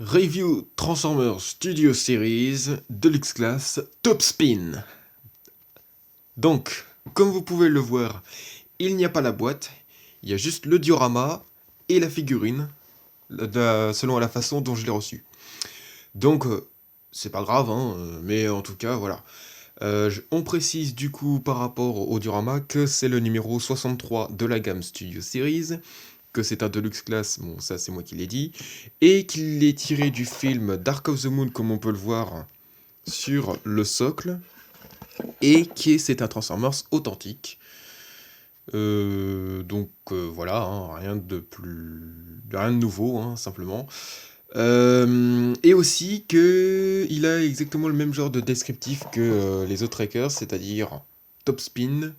Review Transformers Studio Series Deluxe Class Top Spin. Donc, comme vous pouvez le voir, il n'y a pas la boîte, il y a juste le diorama et la figurine, selon la façon dont je l'ai reçu. Donc, c'est pas grave, hein, mais en tout cas, voilà. On précise du coup par rapport au diorama que c'est le numéro 63 de la gamme Studio Series, que c'est un Deluxe Class, bon ça c'est moi qui l'ai dit, et qu'il est tiré du film Dark of the Moon comme on peut le voir sur le socle, et que c'est un Transformers authentique. Voilà, hein, rien de nouveau, hein, simplement. Et aussi que il a exactement le même genre de descriptif que les autres Wreckers, c'est-à-dire top spin,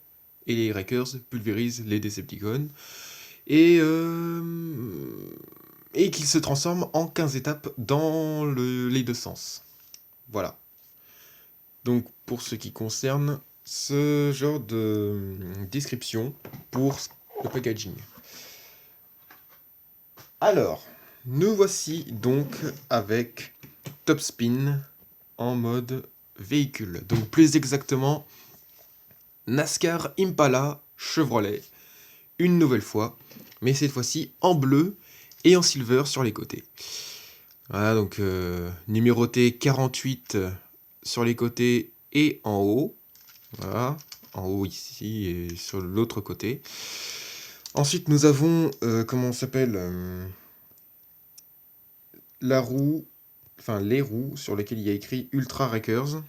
et les Wreckers pulvérisent les Decepticons, et, et qu'il se transforme en 15 étapes dans les deux sens. Voilà. Donc pour ce qui concerne ce genre de description pour le packaging. Alors, nous voici donc avec Top Spin en mode véhicule. Donc plus exactement, NASCAR Impala Chevrolet, une nouvelle fois, mais cette fois-ci en bleu et en silver sur les côtés. Voilà, donc numéroté 48 sur les côtés et en haut. Voilà, en haut ici et sur l'autre côté. Ensuite, nous avons, comment on s'appelle la roue, enfin les roues sur lesquelles il y a écrit Ultra Wreckers.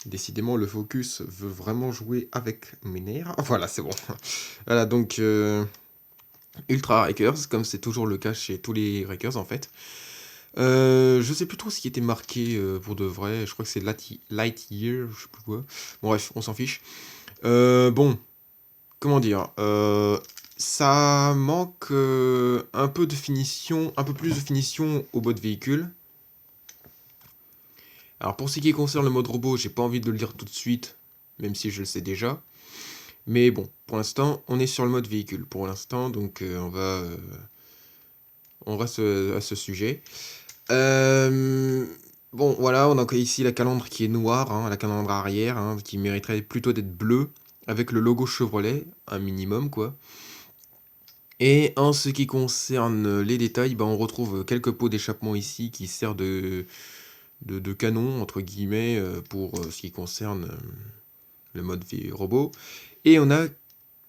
Décidément, le focus veut vraiment jouer avec mes nerfs. Voilà, c'est bon. Voilà, donc Ultra Wreckers, comme c'est toujours le cas chez tous les Wreckers en fait. Je sais plus trop ce qui était marqué pour de vrai. Je crois que c'est Lightyear, je sais plus quoi. Bon, bref, on s'en fiche. Bon, comment dire ça manque un peu de finition, un peu plus de finition au bas de véhicule. Alors pour ce qui concerne le mode robot, j'ai pas envie de le dire tout de suite, même si je le sais déjà. Mais bon, pour l'instant, on est sur le mode véhicule. Pour l'instant, donc on reste à ce sujet. Bon, voilà, on a ici la calandre qui est noire, hein, la calandre arrière, hein, qui mériterait plutôt d'être bleue, avec le logo Chevrolet, un minimum, quoi. Et en ce qui concerne les détails, bah, on retrouve quelques pots d'échappement ici qui servent de canon, entre guillemets, pour ce qui concerne le mode robot. Et on a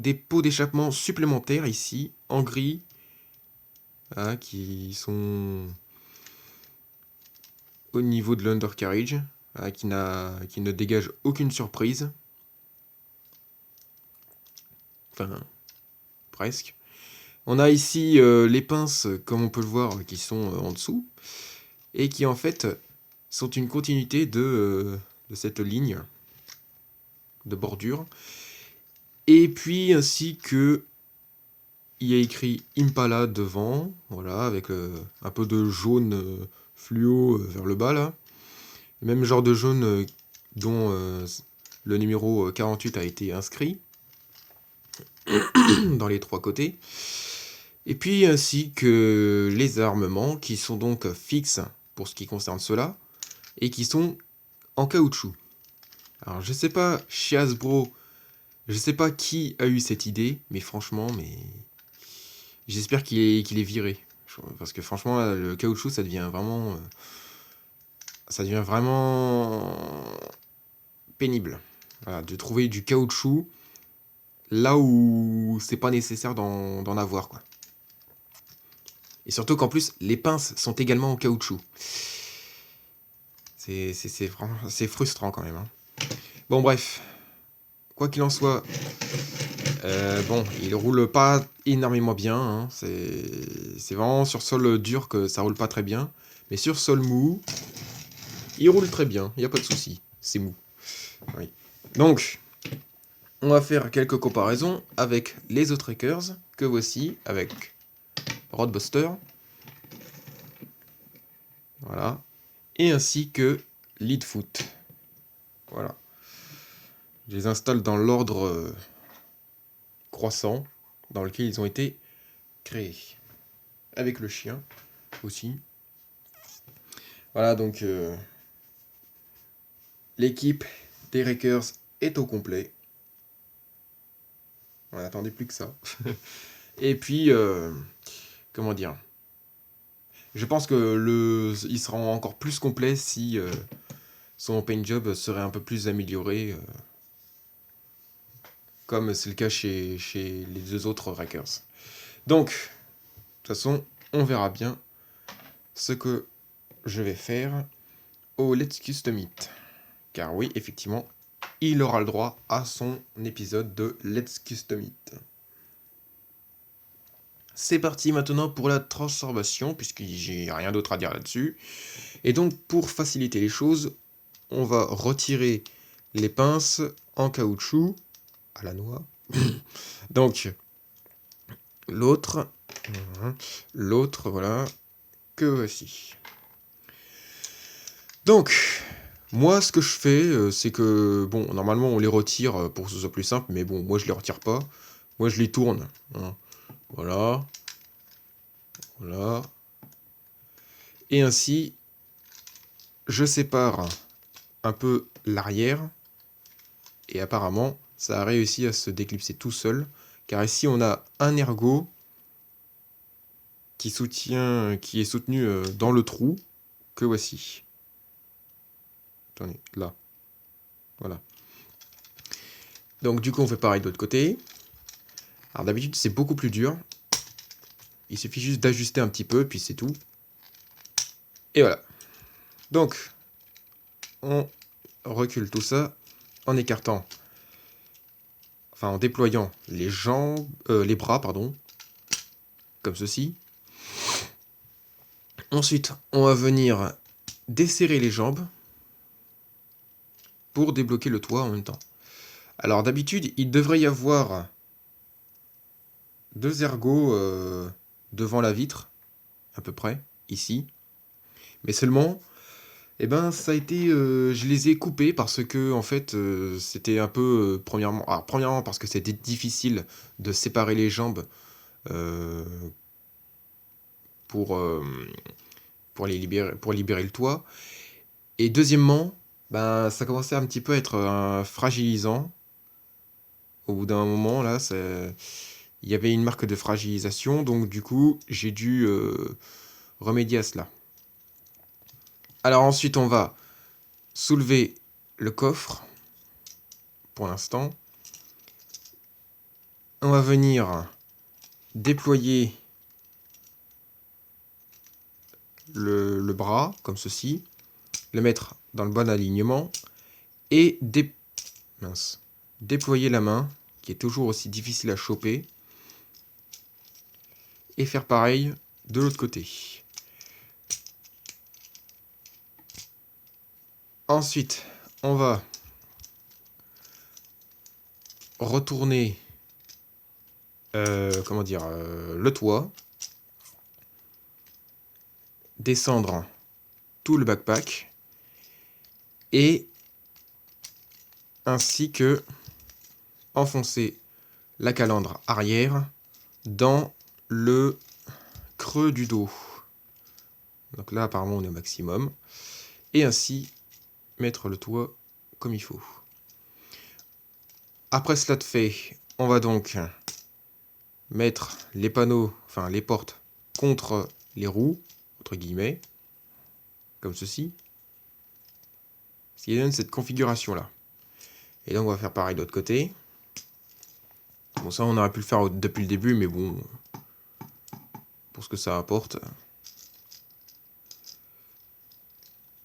des pots d'échappement supplémentaires ici, en gris, hein, qui sont au niveau de l'undercarriage, hein, qui ne dégagent aucune surprise. Enfin, presque. On a ici les pinces, comme on peut le voir, qui sont en dessous, et qui en fait sont une continuité de cette ligne de bordure. Et puis ainsi que il y a écrit Impala devant, voilà, avec un peu de jaune fluo vers le bas là. Le même genre de jaune dont le numéro 48 a été inscrit dans les trois côtés. Et puis ainsi que les armements qui sont donc fixes pour ce qui concerne cela et qui sont en caoutchouc. Alors je sais pas chez Hasbro, je sais pas qui a eu cette idée, mais franchement, j'espère qu'il est viré. Parce que franchement, là, le caoutchouc, ça devient vraiment pénible. Voilà, de trouver du caoutchouc là où c'est pas nécessaire d'en avoir, quoi. Et surtout qu'en plus, les pinces sont également en caoutchouc. C'est frustrant quand même, hein. Bon, bref. Quoi qu'il en soit, bon, il roule pas énormément bien, hein. C'est vraiment sur sol dur que ça roule pas très bien. Mais sur sol mou, il roule très bien, il n'y a pas de souci. C'est mou. Oui. Donc, on va faire quelques comparaisons avec les autres Wreckers que voici, avec Roadbuster. Voilà. Et ainsi que Leadfoot. Voilà. Je les installe dans l'ordre croissant dans lequel ils ont été créés. Avec le chien aussi. Voilà, donc l'équipe des Rakers est au complet. On n'attendait plus que ça. Et puis, comment dire, je pense que il sera encore plus complet si son paint job serait un peu plus amélioré, comme c'est le cas chez les deux autres Rakers. Donc, de toute façon, on verra bien ce que je vais faire au Let's Custom It. Car oui, effectivement, il aura le droit à son épisode de Let's Custom It. C'est parti maintenant pour la transformation, puisque j'ai rien d'autre à dire là-dessus. Et donc, pour faciliter les choses, on va retirer les pinces en caoutchouc à la noix. Donc, l'autre, voilà, que voici. Donc, moi, ce que je fais, c'est que, bon, normalement, on les retire pour que ce soit plus simple, mais bon, moi, je les retire pas. Moi, je les tourne. Hein. Voilà. Voilà. Et ainsi, je sépare un peu l'arrière. Et apparemment, ça a réussi à se déclipser tout seul. Car ici, on a un ergot qui est soutenu dans le trou que voici. Attendez, là. Voilà. Donc du coup, on fait pareil de l'autre côté. Alors d'habitude, c'est beaucoup plus dur. Il suffit juste d'ajuster un petit peu, puis c'est tout. Et voilà. Donc, on recule tout ça en écartant, enfin en déployant les jambes, les bras, pardon, comme ceci. Ensuite, on va venir desserrer les jambes pour débloquer le toit en même temps. Alors d'habitude, il devrait y avoir deux ergots devant la vitre, à peu près, ici. Mais seulement, eh ben, ça a été, je les ai coupés parce que en fait, c'était un peu, premièrement parce que c'était difficile de séparer les jambes euh, pour, euh, pour libérer le toit. Et deuxièmement, ben, ça commençait un petit peu à être fragilisant. Au bout d'un moment, là, il y avait une marque de fragilisation, donc du coup, j'ai dû remédier à cela. Alors ensuite, on va soulever le coffre, pour l'instant. On va venir déployer le bras, comme ceci, le mettre dans le bon alignement, et déployer la main, qui est toujours aussi difficile à choper, et faire pareil de l'autre côté. Ensuite, on va retourner le toit, descendre tout le backpack, et ainsi que enfoncer la calandre arrière dans le creux du dos. Donc là, apparemment, on est au maximum. Et ainsi, mettre le toit comme il faut. Après cela de fait, on va donc mettre les panneaux, enfin les portes, contre les roues, entre guillemets, comme ceci. Ce qui donne cette configuration-là. Et donc on va faire pareil de l'autre côté. Bon, ça on aurait pu le faire depuis le début, mais bon, pour ce que ça apporte.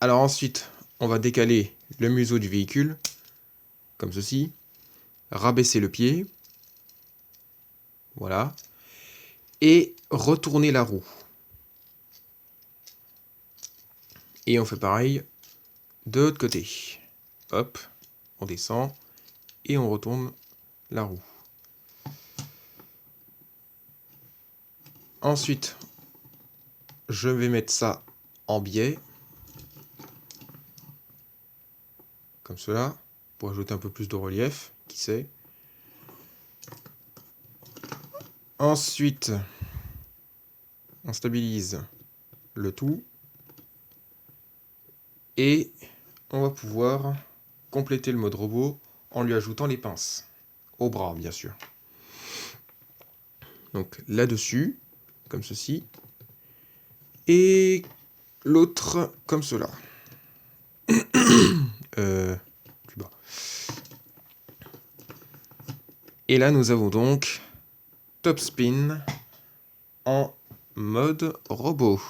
Alors ensuite, on va décaler le museau du véhicule, comme ceci. Rabaisser le pied. Voilà. Et retourner la roue. Et on fait pareil de l'autre côté. Hop, on descend et on retourne la roue. Ensuite, je vais mettre ça en biais, comme cela, pour ajouter un peu plus de relief, qui sait. Ensuite, on stabilise le tout. Et on va pouvoir compléter le mode robot en lui ajoutant les pinces. Au bras, bien sûr. Donc là-dessus, comme ceci. Et l'autre comme cela. Plus bas. Et là, nous avons donc Top Spin en mode robot,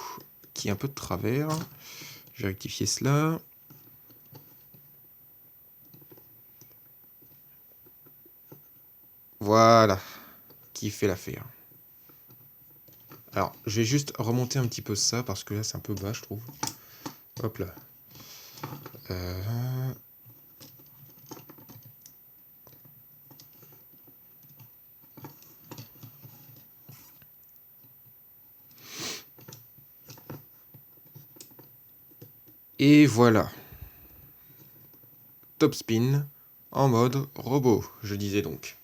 qui est un peu de travers. Je vais rectifier cela. Voilà, qui fait l'affaire. Alors, je vais juste remonter un petit peu ça, parce que là, c'est un peu bas, je trouve. Hop là. Et voilà. Top Spin en mode robot, je disais donc.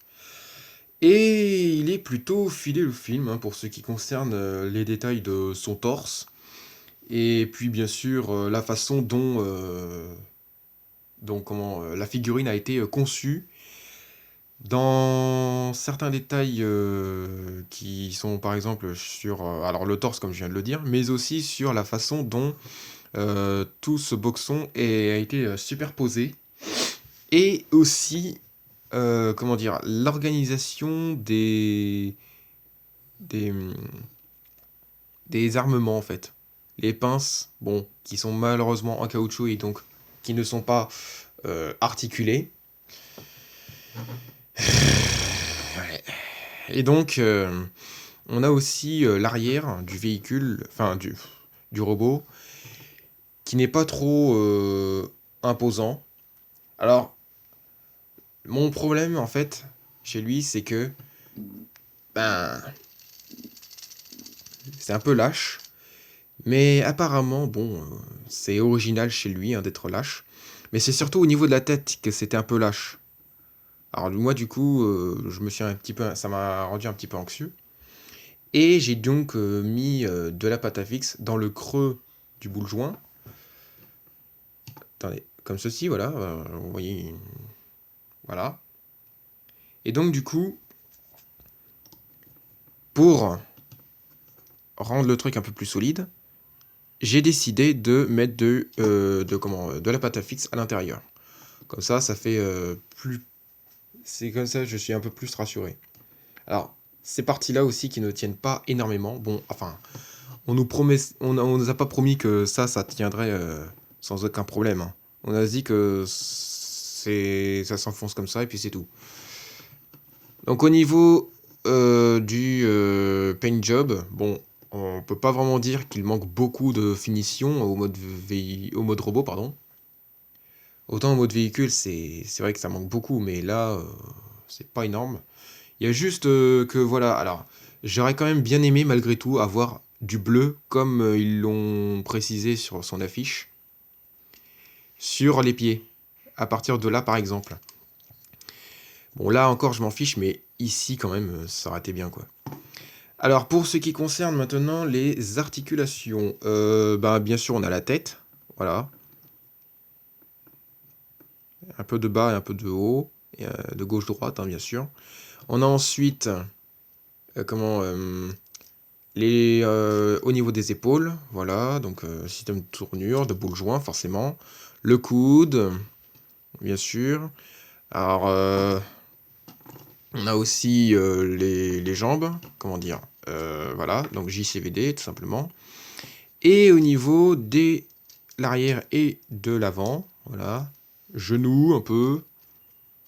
Et il est plutôt fidèle au film, hein, pour ce qui concerne les détails de son torse. Et puis bien sûr la façon dont, la figurine a été conçue. Dans certains détails qui sont par exemple sur alors le torse comme je viens de le dire, mais aussi sur la façon dont tout ce boxon a été superposé. Et aussi, comment dire, l'organisation des, des armements en fait. Les pinces, bon, qui sont malheureusement en caoutchouc et donc qui ne sont pas articulées. Ouais. Et donc, on a aussi l'arrière du véhicule, enfin du robot, qui n'est pas trop imposant. Alors, mon problème en fait, chez lui, c'est que, ben, c'est un peu lâche. Mais apparemment, bon, c'est original chez lui hein, d'être lâche. Mais c'est surtout au niveau de la tête que c'était un peu lâche. Alors moi du coup, je me suis un petit peu, ça m'a rendu un petit peu anxieux. Et j'ai donc mis de la pâte à fixe dans le creux du boule joint. Attendez, comme ceci, voilà. Vous voyez, voilà. Et donc du coup, pour rendre le truc un peu plus solide, j'ai décidé de mettre de la pâte à fixe à l'intérieur. Comme ça fait plus. C'est comme ça, je suis un peu plus rassuré. Alors, ces parties-là aussi qui ne tiennent pas énormément. Bon, enfin, on nous a pas promis que ça tiendrait sans aucun problème, hein. On a dit que ça s'enfonce comme ça et puis c'est tout. Donc au niveau du paint job, bon, on peut pas vraiment dire qu'il manque beaucoup de finition au mode robot, pardon. Autant au mode véhicule, c'est vrai que ça manque beaucoup, mais là, c'est pas énorme. Il y a juste que voilà, alors j'aurais quand même bien aimé malgré tout avoir du bleu comme ils l'ont précisé sur son affiche sur les pieds. À partir de là par exemple. Bon là encore je m'en fiche mais ici quand même ça aurait été bien quoi. Alors pour ce qui concerne maintenant les articulations, bah, bien sûr on a la tête, voilà. Un peu de bas et un peu de haut, et, de gauche-droite hein, bien sûr. On a ensuite au niveau des épaules, voilà, donc système de tournure, de boule joint forcément. Le coude, bien sûr. Alors, on a aussi les jambes, comment dire, voilà, donc JCVD tout simplement. Et au niveau de l'arrière et de l'avant, voilà, genoux un peu,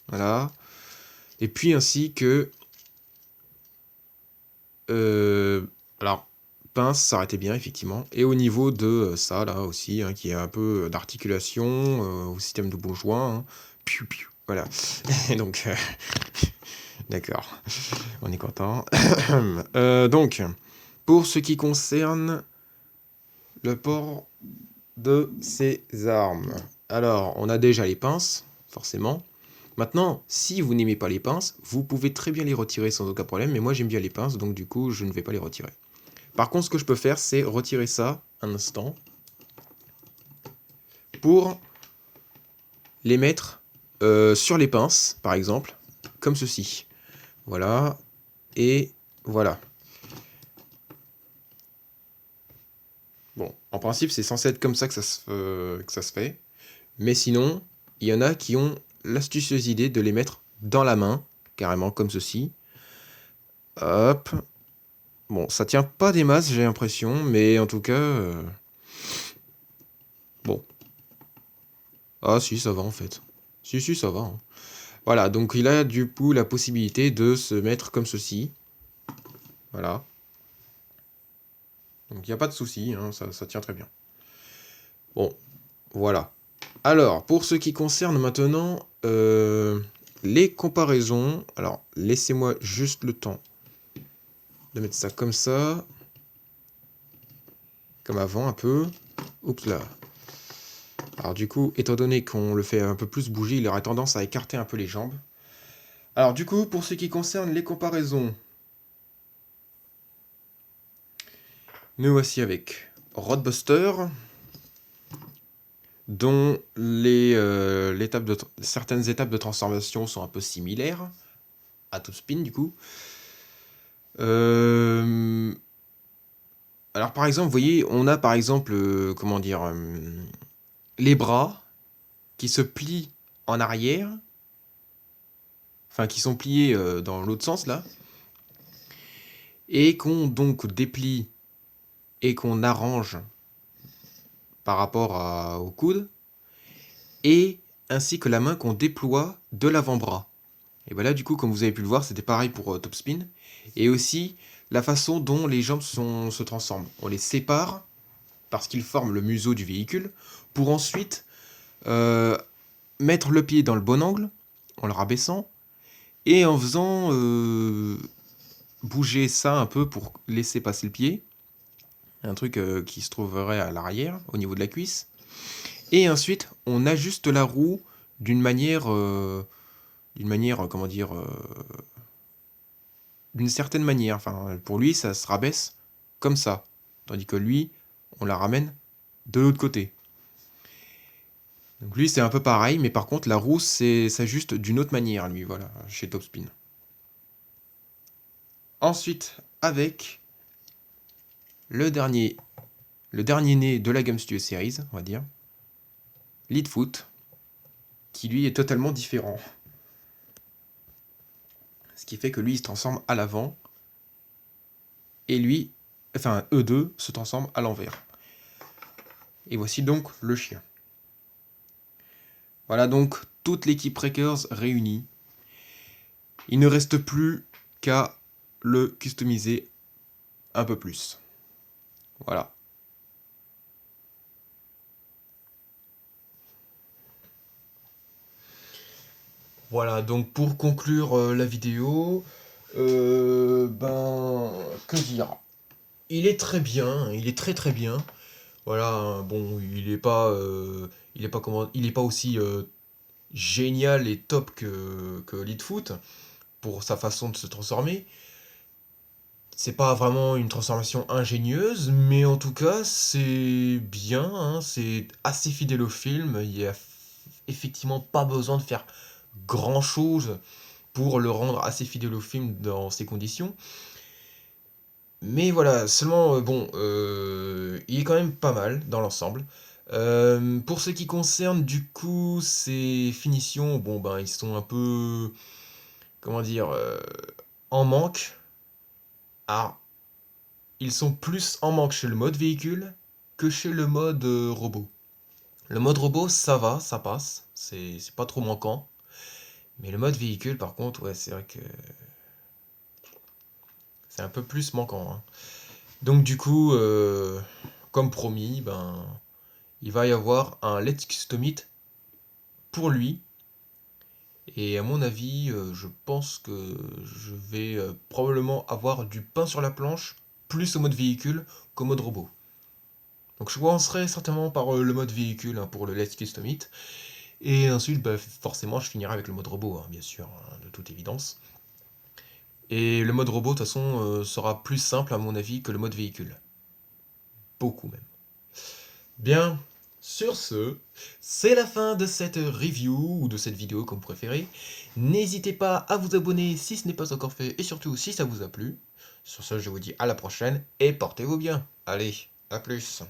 voilà. Et puis ainsi que, alors, pince, ça aurait été bien, effectivement. Et au niveau de ça, là aussi, hein, qui est un peu d'articulation au système de boule joint. Hein. Piou, piou, voilà. Et donc, d'accord, on est content. Donc, pour ce qui concerne le port de ces armes. Alors, on a déjà les pinces, forcément. Maintenant, si vous n'aimez pas les pinces, vous pouvez très bien les retirer sans aucun problème. Mais moi, j'aime bien les pinces, donc du coup, je ne vais pas les retirer. Par contre, ce que je peux faire, c'est retirer ça un instant pour les mettre sur les pinces, par exemple, comme ceci. Voilà, et voilà. Bon, en principe, c'est censé être comme ça que ça se fait. Mais sinon, il y en a qui ont l'astucieuse idée de les mettre dans la main, carrément comme ceci. Hop. Bon, ça tient pas des masses, j'ai l'impression, mais en tout cas... bon. Ah si, ça va en fait. Si, ça va. Hein. Voilà, donc il a du coup la possibilité de se mettre comme ceci. Voilà. Donc il n'y a pas de souci, hein, ça tient très bien. Bon, voilà. Alors, pour ce qui concerne maintenant les comparaisons, alors laissez-moi juste le temps de mettre ça comme ça. Comme avant un peu. Oups là. Alors du coup, étant donné qu'on le fait un peu plus bouger, il aurait tendance à écarter un peu les jambes. Alors du coup, pour ce qui concerne les comparaisons, nous voici avec Roadbuster, dont certaines étapes de transformation sont un peu similaires à Topspin du coup. Alors par exemple, vous voyez, on a par exemple, comment dire, les bras qui se plient en arrière, enfin qui sont pliés dans l'autre sens là, et qu'on donc déplie et qu'on arrange par rapport au coude, et ainsi que la main qu'on déploie de l'avant-bras. Et voilà, du coup, comme vous avez pu le voir, c'était pareil pour Topspin. Et aussi la façon dont les jambes se transforment. On les sépare parce qu'ils forment le museau du véhicule, pour ensuite mettre le pied dans le bon angle, en le rabaissant, et en faisant bouger ça un peu pour laisser passer le pied. Un truc qui se trouverait à l'arrière, au niveau de la cuisse. Et ensuite, on ajuste la roue d'une manière, comment dire, d'une certaine manière. Enfin, pour lui, ça se rabaisse comme ça. Tandis que lui, on la ramène de l'autre côté. Donc lui, c'est un peu pareil, mais par contre, la roue s'ajuste d'une autre manière, lui, voilà, chez Topspin. Ensuite, avec le dernier né de la gamme Studio Series, on va dire, Leadfoot, qui lui est totalement différent. Ce qui fait que lui, il se transforme à l'avant, et lui, enfin, eux deux se transforment à l'envers. Et voici donc le chien. Voilà donc toute l'équipe Wreckers réunie. Il ne reste plus qu'à le customiser un peu plus. Voilà. Voilà, donc pour conclure la vidéo, que dire? Il est très bien, il est très très bien. Voilà, hein, bon, il est pas aussi génial et top que Leadfoot pour sa façon de se transformer. C'est pas vraiment une transformation ingénieuse, mais en tout cas, c'est bien, hein, c'est assez fidèle au film. Il y a effectivement pas besoin de faire grand chose pour le rendre assez fidèle au film dans ces conditions. Mais voilà, seulement, il est quand même pas mal dans l'ensemble. Pour ce qui concerne du coup ces finitions, bon ben ils sont un peu, comment dire, en manque. Alors, ils sont plus en manque chez le mode véhicule que chez le mode robot. Le mode robot, ça va, ça passe, c'est pas trop manquant. Mais le mode véhicule, par contre, ouais, c'est vrai que c'est un peu plus manquant. Hein. Donc du coup, comme promis, ben, il va y avoir un Let's Custom It pour lui. Et à mon avis, je pense que je vais probablement avoir du pain sur la planche, plus au mode véhicule qu'au mode robot. Donc je commencerai certainement par le mode véhicule hein, pour le Let's Custom It. Et ensuite, bah, forcément, je finirai avec le mode robot, hein, bien sûr, hein, de toute évidence. Et le mode robot, de toute façon, sera plus simple à mon avis que le mode véhicule. Beaucoup même. Bien, Sur ce, c'est la fin de cette review ou de cette vidéo comme vous préférez. N'hésitez pas à vous abonner si ce n'est pas encore fait et surtout si ça vous a plu. Sur ce, je vous dis à la prochaine et portez-vous bien. Allez, à plus.